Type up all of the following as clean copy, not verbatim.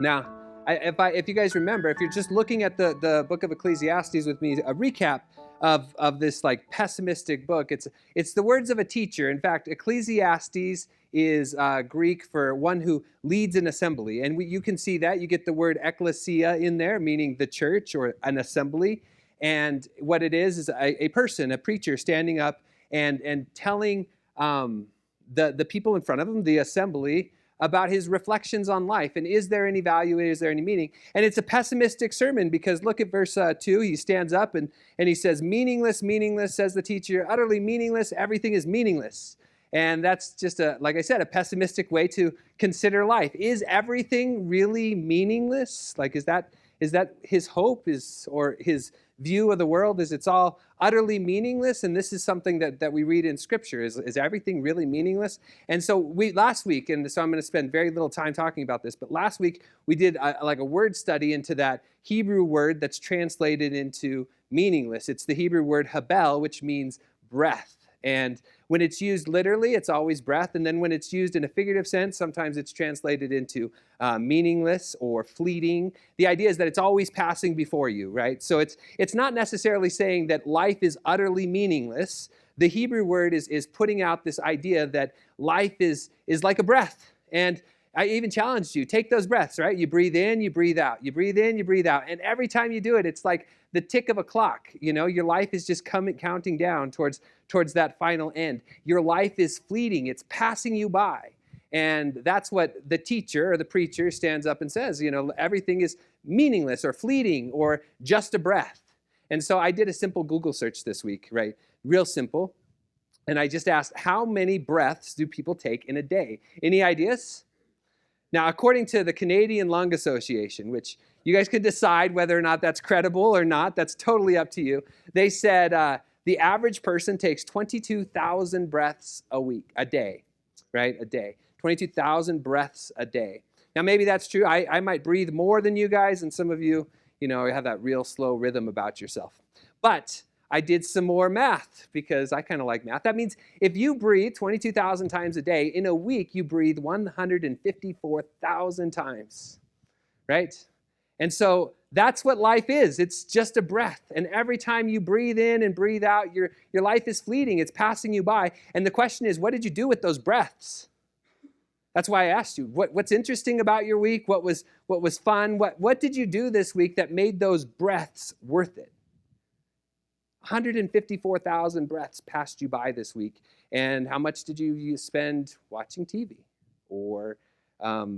Now, if you guys remember, if you're just looking at the book of Ecclesiastes with me, a recap of this like pessimistic book, it's the words of a teacher. In fact, Ecclesiastes is Greek for one who leads an assembly, and you can see that you get the word ecclesia in there, meaning the church or an assembly. And what it is a person, a preacher, standing up and telling the people in front of him, the assembly, about his reflections on life, and is there any value, is there any meaning? And it's a pessimistic sermon, because look at verse 2. He stands up and he says, meaningless, meaningless, says the teacher, utterly meaningless, everything is meaningless. And that's just, like I said, a pessimistic way to consider life. Is everything really meaningless? Like, is that his hope, or his view of the world, is it's all utterly meaningless? And this is something that we read in Scripture. Is everything really meaningless? And so last week, and so I'm going to spend very little time talking about this, but last week we did like a word study into that Hebrew word that's translated into meaningless. It's the Hebrew word habel, which means breath. And when it's used literally, it's always breath. And then when it's used in a figurative sense, sometimes it's translated into meaningless or fleeting. The idea is that it's always passing before you, right? So it's not necessarily saying that life is utterly meaningless. The Hebrew word is putting out this idea that life is like a breath. And I even challenged you, take those breaths, right? You breathe in, you breathe out. You breathe in, you breathe out. And every time you do it, it's like the tick of a clock. You know, your life is just counting down towards that final end. Your life is fleeting. It's passing you by. And that's what the teacher or the preacher stands up and says. You know, everything is meaningless or fleeting or just a breath. And so I did a simple Google search this week, right? Real simple. And I just asked, how many breaths do people take in a day? Any ideas? Now, according to the Canadian Lung Association, which you guys could decide whether or not that's credible or not, that's totally up to you. They said the average person takes 22,000 breaths a day, right? A day. 22,000 breaths a day. Now, maybe that's true. I might breathe more than you guys, and some of you, have that real slow rhythm about yourself. But I did some more math, because I kind of like math. That means if you breathe 22,000 times a day, in a week you breathe 154,000 times, right? And so that's what life is. It's just a breath. And every time you breathe in and breathe out, your life is fleeting. It's passing you by. And the question is, what did you do with those breaths? That's why I asked you, what's interesting about your week? What was fun? What did you do this week that made those breaths worth it? 154,000 breaths passed you by this week. And how much did you spend watching TV or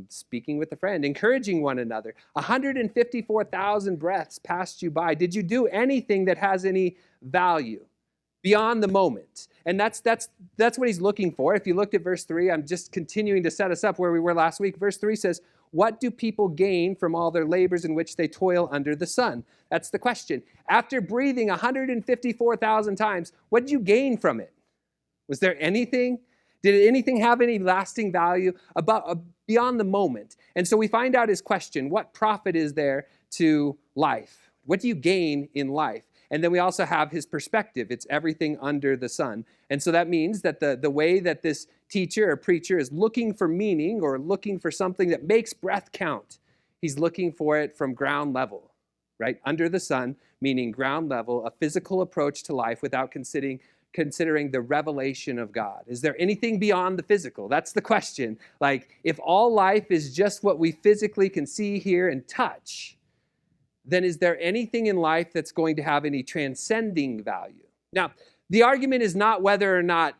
speaking with a friend, encouraging one another? 154,000 breaths passed you by. Did you do anything that has any value beyond the moment? And that's what he's looking for. If you looked at verse 3, I'm just continuing to set us up where we were last week. Verse 3 says, what do people gain from all their labors in which they toil under the sun? That's the question. After breathing 154,000 times, what did you gain from it? Was there anything? Did anything have any lasting value beyond the moment? And so we find out his question, what profit is there to life? What do you gain in life? And then we also have his perspective. It's everything under the sun. And so that means that the way that this teacher or preacher is looking for meaning or looking for something that makes breath count, he's looking for it from ground level, right? Under the sun, meaning ground level, a physical approach to life without considering the revelation of God. Is there anything beyond the physical? That's the question. Like, if all life is just what we physically can see, hear, and touch, then is there anything in life that's going to have any transcending value? Now, the argument is not whether or not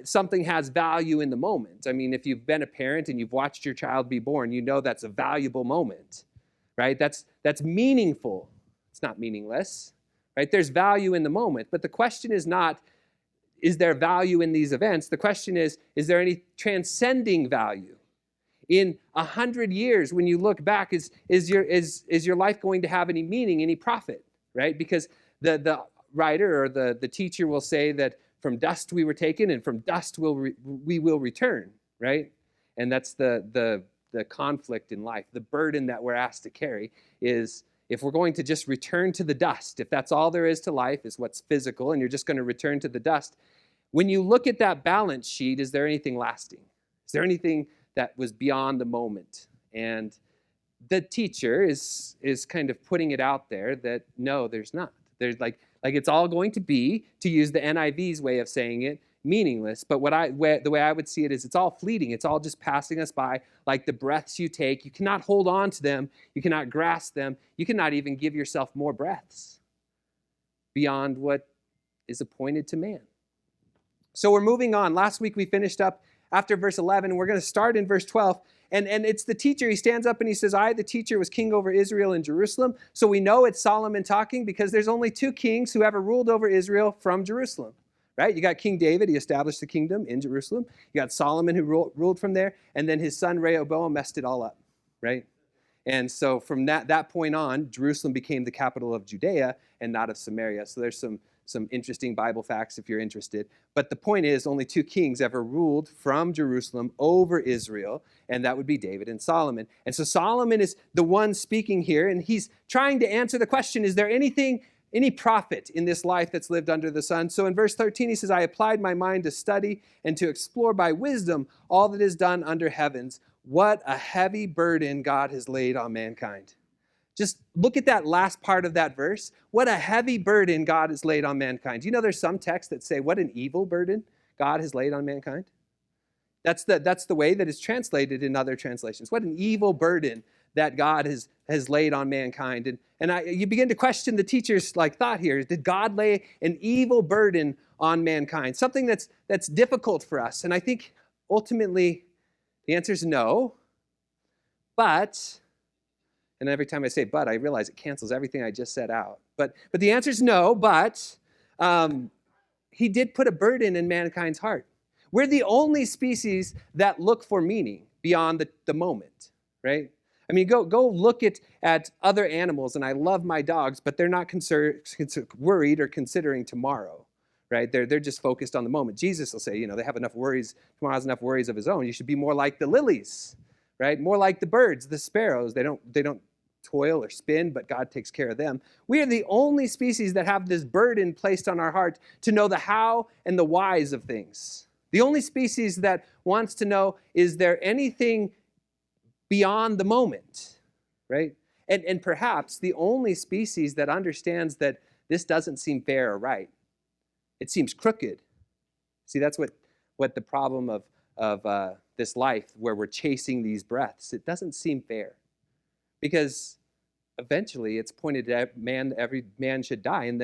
something has value in the moment. I mean, if you've been a parent and you've watched your child be born, you know that's a valuable moment, right? That's meaningful. It's not meaningless, right? There's value in the moment. But the question is not, is there value in these events? The question is there any transcending value? In 100 years, when you look back, is your life going to have any meaning, any profit, right? Because the writer or the teacher will say that from dust we were taken, and from dust we will return, right? And that's the conflict in life. The burden that we're asked to carry is, if we're going to just return to the dust, if that's all there is to life, is what's physical, and you're just going to return to the dust, when you look at that balance sheet, is there anything lasting? Is there anything that was beyond the moment? And the teacher is kind of putting it out there that no, there's not. There's like it's all going to be, to use the NIV's way of saying it, meaningless. But the way I would see it is it's all fleeting. It's all just passing us by, like the breaths you take. You cannot hold on to them. You cannot grasp them. You cannot even give yourself more breaths beyond what is appointed to man. So we're moving on. Last week we finished up after verse 11, and we're going to start in verse 12. And it's the teacher. He stands up and he says, I, the teacher, was king over Israel and Jerusalem. So we know it's Solomon talking because there's only two kings who ever ruled over Israel from Jerusalem, right? You got King David. He established the kingdom in Jerusalem. You got Solomon who ruled from there. And then his son Rehoboam messed it all up, right? And so from that point on, Jerusalem became the capital of Judea and not of Samaria. So there's some interesting Bible facts if you're interested. But the point is, only two kings ever ruled from Jerusalem over Israel, and that would be David and Solomon. And so Solomon is the one speaking here, and he's trying to answer the question, is there any profit in this life that's lived under the sun? So in verse 13, he says, I applied my mind to study and to explore by wisdom all that is done under heavens. What a heavy burden God has laid on mankind. Just look at that last part of that verse. What a heavy burden God has laid on mankind. You know, there's some texts that say, what an evil burden God has laid on mankind. That's the way that it's translated in other translations. What an evil burden that God has laid on mankind. And you begin to question the teacher's thought here. Did God lay an evil burden on mankind? Something that's difficult for us. And I think ultimately the answer is no. But, and every time I say but, I realize it cancels everything I just said out. But the answer is no, but he did put a burden in mankind's heart. We're the only species that look for meaning beyond the moment, right? I mean, go look at other animals, and I love my dogs, but they're not worried or considering tomorrow, right? They're just focused on the moment. Jesus will say, they have enough worries. Tomorrow has enough worries of his own. You should be more like the lilies, right? More like the birds, the sparrows. They don't toil or spin, but God takes care of them. We are the only species that have this burden placed on our heart to know the how and the whys of things. The only species that wants to know, is there anything beyond the moment, right? And perhaps the only species that understands that this doesn't seem fair or right. It seems crooked. See, that's what the problem of this life, where we're chasing these breaths. It doesn't seem fair. Because eventually it's pointed at every man should die and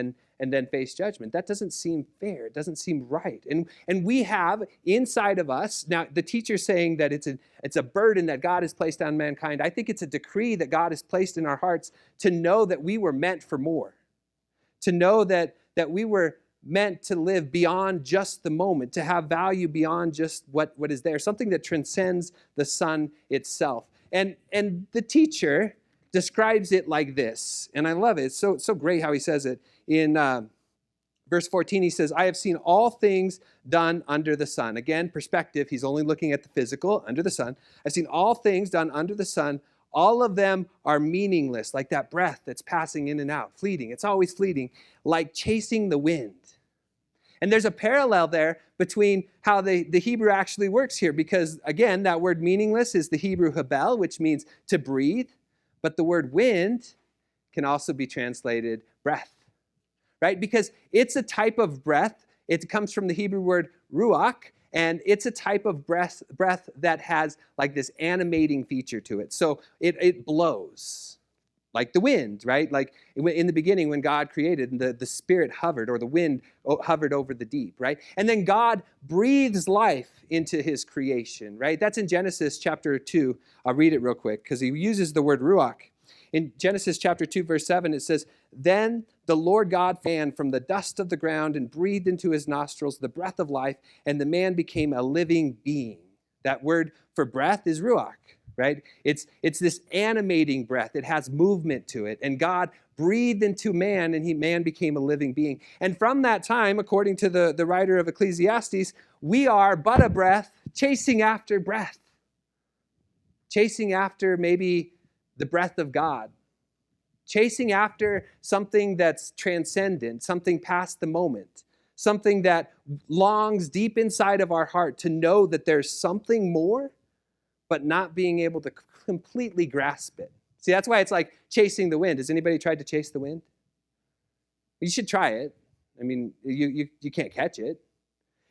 then face judgment. That doesn't seem fair. It doesn't seem right. And we have inside of us, now the teacher's saying that it's a burden that God has placed on mankind. I think it's a decree that God has placed in our hearts to know that we were meant for more. To know that we were meant to live beyond just the moment, to have value beyond just what is there, something that transcends the sun itself. And the teacher describes it like this, and I love it. It's so great how he says it. In verse 14, he says, I have seen all things done under the sun. Again, perspective, he's only looking at the physical, under the sun. I've seen all things done under the sun. All of them are meaningless, like that breath that's passing in and out, fleeting. It's always fleeting, like chasing the wind. And there's a parallel there between how the Hebrew actually works here, because, again, that word meaningless is the Hebrew habel, which means to breathe, but the word wind can also be translated breath, right? Because it's a type of breath. It comes from the Hebrew word ruach, and it's a type of breath that has like this animating feature to it. So it blows. Like the wind, right? Like in the beginning when God created, and the Spirit hovered, or the wind hovered over the deep, right? And then God breathes life into his creation, right? That's in Genesis chapter 2. I'll read it real quick because he uses the word ruach. In Genesis chapter 2, verse 7, it says, Then the Lord God fanned from the dust of the ground and breathed into his nostrils the breath of life, and the man became a living being. That word for breath is ruach. Right? It's this animating breath. It has movement to it. And God breathed into man, and man became a living being. And from that time, according to the writer of Ecclesiastes, we are but a breath, chasing after breath. Chasing after maybe the breath of God. Chasing after something that's transcendent, something past the moment. Something that longs deep inside of our heart to know that there's something more, but not being able to completely grasp it. See, that's why it's like chasing the wind. Has anybody tried to chase the wind? You should try it. I mean, you can't catch it.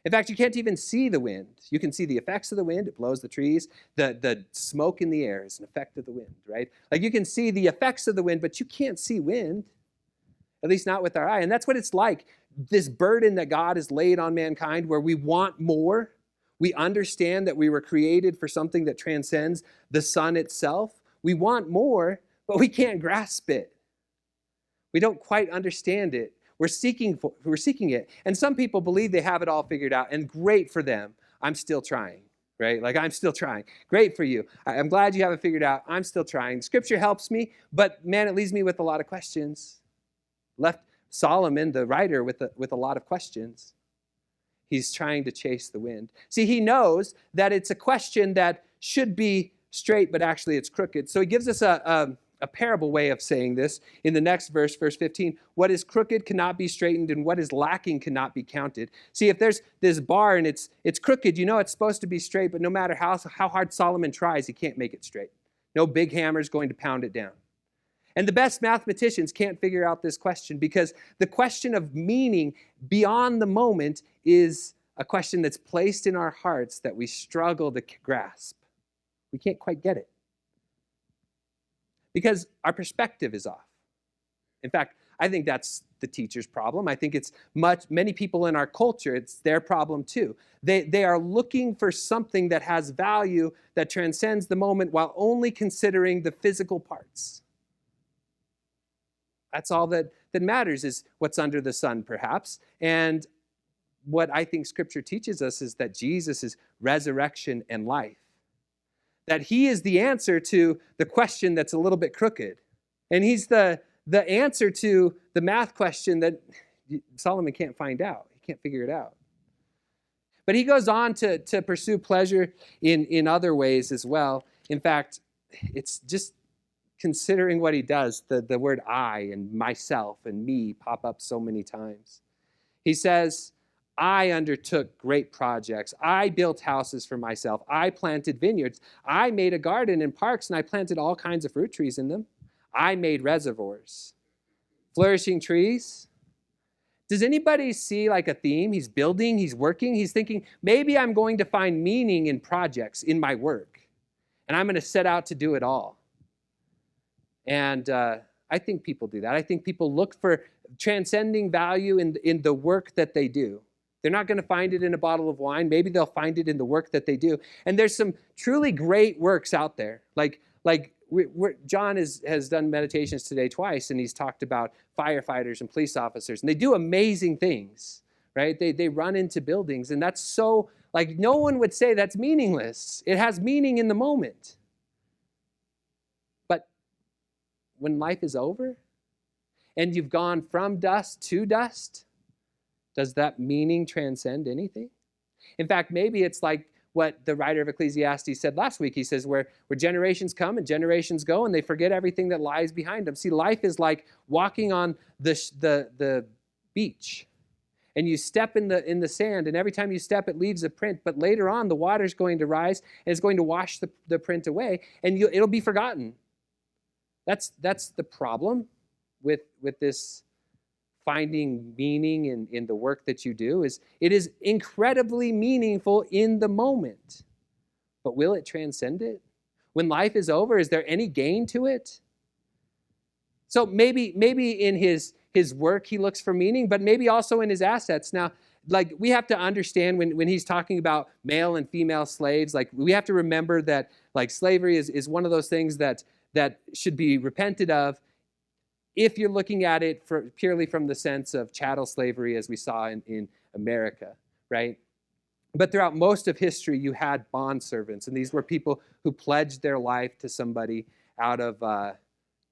In fact, you can't even see the wind. You can see the effects of the wind. It blows the trees. The smoke in the air is an effect of the wind, right? Like you can see the effects of the wind, but you can't see wind, at least not with our eye. And that's what it's like, this burden that God has laid on mankind where we want more. We understand that we were created for something that transcends the sun itself. We want more, but we can't grasp it. We don't quite understand it. We're seeking it. And some people believe they have it all figured out, and great for them. I'm still trying, right? Like, I'm still trying. Great for you. I'm glad you have it figured out. I'm still trying. Scripture helps me, but man, it leaves me with a lot of questions. Left Solomon, the writer, with a lot of questions. He's trying to chase the wind. See, he knows that it's a question that should be straight, but actually it's crooked. So he gives us a parable way of saying this in the next verse, verse 15. What is crooked cannot be straightened, and what is lacking cannot be counted. See, if there's this bar and it's crooked, you know it's supposed to be straight, but no matter how hard Solomon tries, he can't make it straight. No big hammer is going to pound it down. And the best mathematicians can't figure out this question, because the question of meaning beyond the moment is a question that's placed in our hearts that we struggle to grasp. We can't quite get it, because our perspective is off. In fact, I think that's the teacher's problem. I think it's many people in our culture, it's their problem too. They are looking for something that has value, that transcends the moment, while only considering the physical parts. That's all that matters, is what's under the sun, perhaps. And what I think Scripture teaches us is that Jesus is resurrection and life. That he is the answer to the question that's a little bit crooked. And he's the answer to the math question that Solomon can't find out. He can't figure it out. But he goes on to pursue pleasure in other ways as well. In fact, it's just considering what he does, the word I and myself and me pop up so many times. He says, I undertook great projects. I built houses for myself. I planted vineyards. I made a garden and parks, and I planted all kinds of fruit trees in them. I made reservoirs. Flourishing trees. Does anybody see like a theme? He's building, he's working, he's thinking, maybe I'm going to find meaning in projects, in my work, and I'm going to set out to do it all. And I think people do that. I think people look for transcending value in the work that they do. They're not going to find it in a bottle of wine. Maybe they'll find it in the work that they do. And there's some truly great works out there. Like John has done meditations today twice, and he's talked about firefighters and police officers. And they do amazing things, right? They run into buildings. And that's so, like, no one would say that's meaningless. It has meaning in the moment. But when life is over and you've gone from dust to dust, does that meaning transcend anything? In fact, maybe it's like what the writer of Ecclesiastes said last week. He says, where generations come and generations go, and they forget everything that lies behind them. See, life is like walking on the beach, and you step in the sand, and every time you step, it leaves a print. But later on, the water's going to rise, and it's going to wash the print away, and it'll be forgotten. That's the problem with this finding meaning in the work that you do. Is it is incredibly meaningful in the moment, but will it transcend it? When life is over, is there any gain to it? So maybe in his work he looks for meaning, but maybe also in his assets. Now, like, we have to understand when he's talking about male and female slaves, like, we have to remember that, like, slavery is one of those things that should be repented of, if you're looking at it purely from the sense of chattel slavery as we saw in America, right? But throughout most of history, you had bondservants, and these were people who pledged their life to somebody out of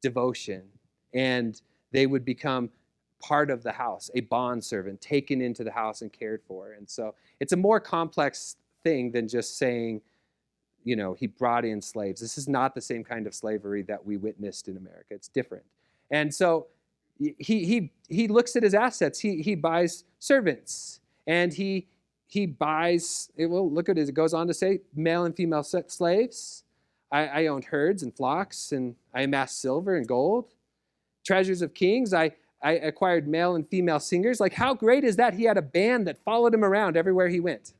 devotion, and they would become part of the house, a bondservant, taken into the house and cared for. And so it's a more complex thing than just saying, he brought in slaves. This is not the same kind of slavery that we witnessed in America. It's different. And so he looks at his assets. He buys servants, and he buys, well, look at it. It goes on to say male and female slaves. I owned herds and flocks, and I amassed silver and gold. Treasures of kings, I acquired male and female singers. Like, how great is that? He had a band that followed him around everywhere he went.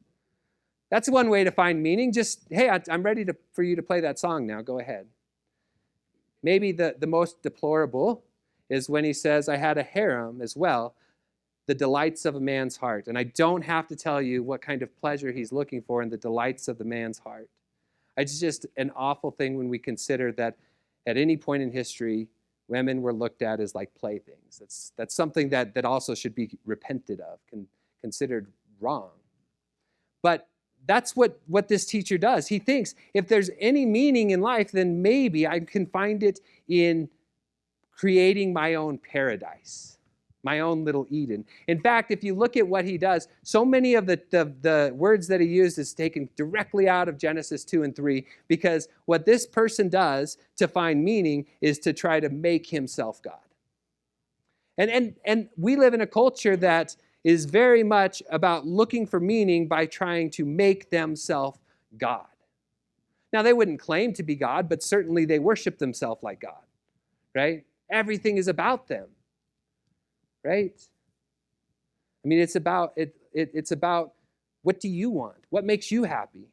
That's one way to find meaning. Just, hey, I'm ready for you to play that song now. Go ahead. Maybe the most deplorable is when he says, I had a harem as well, the delights of a man's heart. And I don't have to tell you what kind of pleasure he's looking for in the delights of the man's heart. It's just an awful thing when we consider that at any point in history, women were looked at as like playthings. That's something that also should be repented of, considered wrong. But that's what this teacher does. He thinks if there's any meaning in life, then maybe I can find it in creating my own paradise, my own little Eden. In fact, if you look at what he does, so many of the words that he used is taken directly out of Genesis 2 and 3, because what this person does to find meaning is to try to make himself God. And we live in a culture that is very much about looking for meaning by trying to make themselves God. Now, they wouldn't claim to be God, but certainly they worship themselves like God, right? Everything is about them, right? I mean, it's about what do you want? What makes you happy?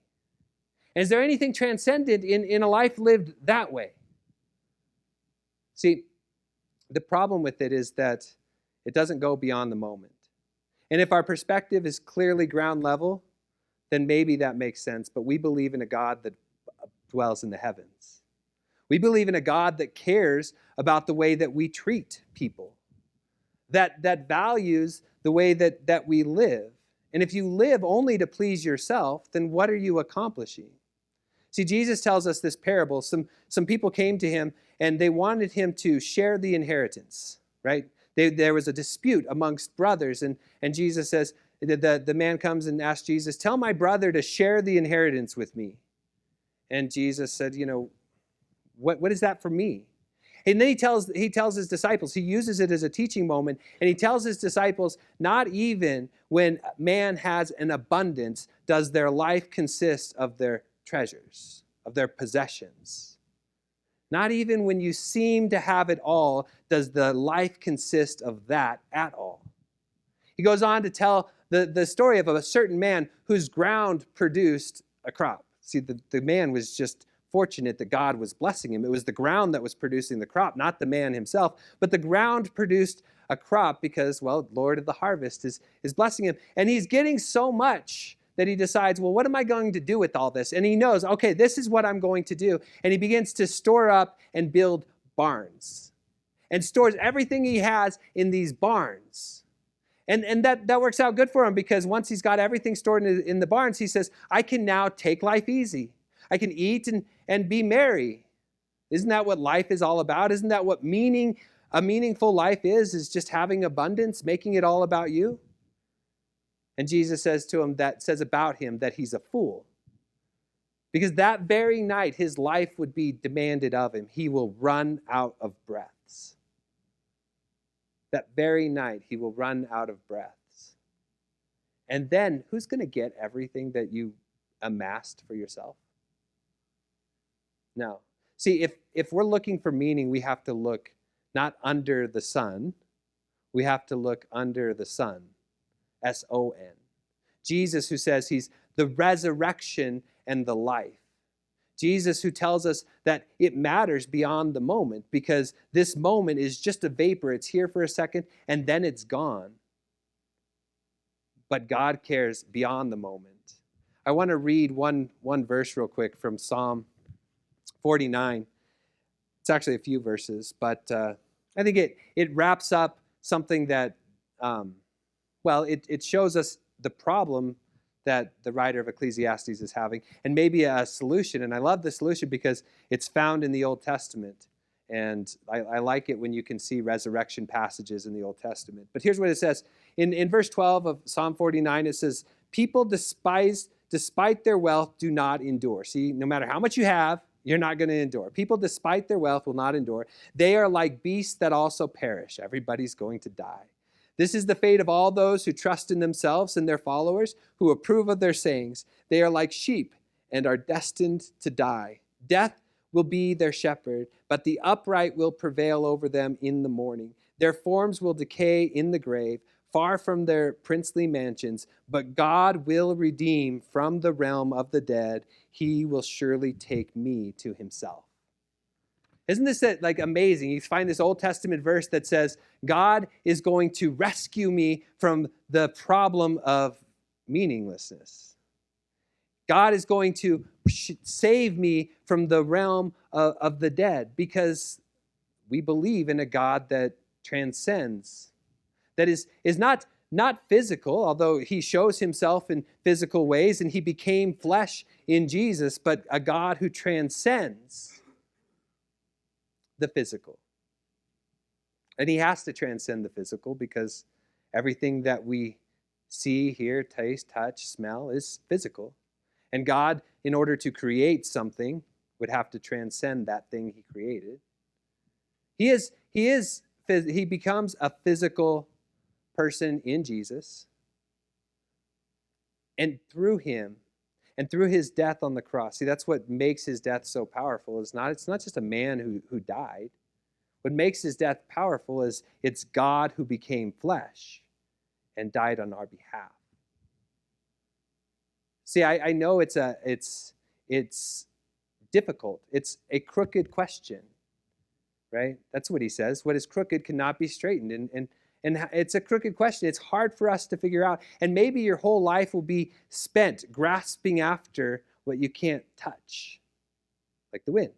And is there anything transcendent in a life lived that way? See, the problem with it is that it doesn't go beyond the moment. And if our perspective is clearly ground level, then maybe that makes sense. But we believe in a God that dwells in the heavens. We believe in a God that cares about the way that we treat people, that values the way that we live. And if you live only to please yourself, then what are you accomplishing? See, Jesus tells us this parable. Some people came to him and they wanted him to share the inheritance, right? There was a dispute amongst brothers, and Jesus says, the man comes and asks Jesus, tell my brother to share the inheritance with me. And Jesus said, what is that for me? And then he tells his disciples, he uses it as a teaching moment, and he tells his disciples, not even when man has an abundance does their life consist of their treasures, of their possessions. Not even when you seem to have it all does the life consist of that at all. He goes on to tell the story of a certain man whose ground produced a crop. See, the man was just fortunate that God was blessing him. It was the ground that was producing the crop, not the man himself. But the ground produced a crop because, well, Lord of the harvest is blessing him. And he's getting so much that he decides, well, what am I going to do with all this? And he knows, okay, this is what I'm going to do. And he begins to store up and build barns and stores everything he has in these barns. And that works out good for him, because once he's got everything stored in the barns, he says, I can now take life easy. I can eat and be merry. Isn't that what life is all about? Isn't that what a meaningful life is just having abundance, making it all about you? And Jesus says about him that he's a fool. Because that very night, his life would be demanded of him. He will run out of breaths. That very night, he will run out of breaths. And then, who's going to get everything that you amassed for yourself? No. See, if we're looking for meaning, we have to look not under the sun. We have to look under the sun. S-O-N. Jesus, who says he's the resurrection and the life. Jesus, who tells us that it matters beyond the moment, because this moment is just a vapor. It's here for a second and then it's gone. But God cares beyond the moment. I want to read one verse real quick from Psalm 49. It's actually a few verses, but I think it wraps up something that, it shows us the problem that the writer of Ecclesiastes is having, and maybe a solution. And I love the solution because it's found in the Old Testament. And I like it when you can see resurrection passages in the Old Testament. But here's what it says. In verse 12 of Psalm 49, it says, people despite their wealth, do not endure. See, no matter how much you have, you're not going to endure. People, despite their wealth, will not endure. They are like beasts that also perish. Everybody's going to die. This is the fate of all those who trust in themselves and their followers, who approve of their sayings. They are like sheep and are destined to die. Death will be their shepherd, but the upright will prevail over them in the morning. Their forms will decay in the grave, far from their princely mansions, but God will redeem from the realm of the dead. He will surely take me to himself. Isn't this like amazing? You find this Old Testament verse that says, God is going to rescue me from the problem of meaninglessness. God is going to save me from the realm of the dead, because we believe in a God that transcends, that is not physical, although he shows himself in physical ways and he became flesh in Jesus, but a God who transcends the physical. And he has to transcend the physical because everything that we see, hear, taste, touch, smell is physical. And God, in order to create something, would have to transcend that thing he created. He becomes a physical person in Jesus. And through him, and through his death on the cross, see, that's what makes his death so powerful. It's not just a man who died. What makes his death powerful is it's God who became flesh and died on our behalf. See, I know it's difficult. It's a crooked question, right? That's what he says. What is crooked cannot be straightened. And it's a crooked question. It's hard for us to figure out. And maybe your whole life will be spent grasping after what you can't touch, like the wind.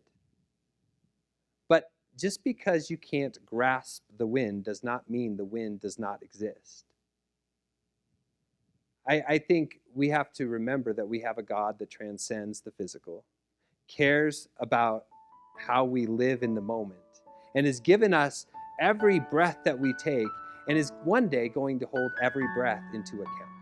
But just because you can't grasp the wind does not mean the wind does not exist. I think we have to remember that we have a God that transcends the physical, cares about how we live in the moment, and has given us every breath that we take, and is one day going to hold every breath into account.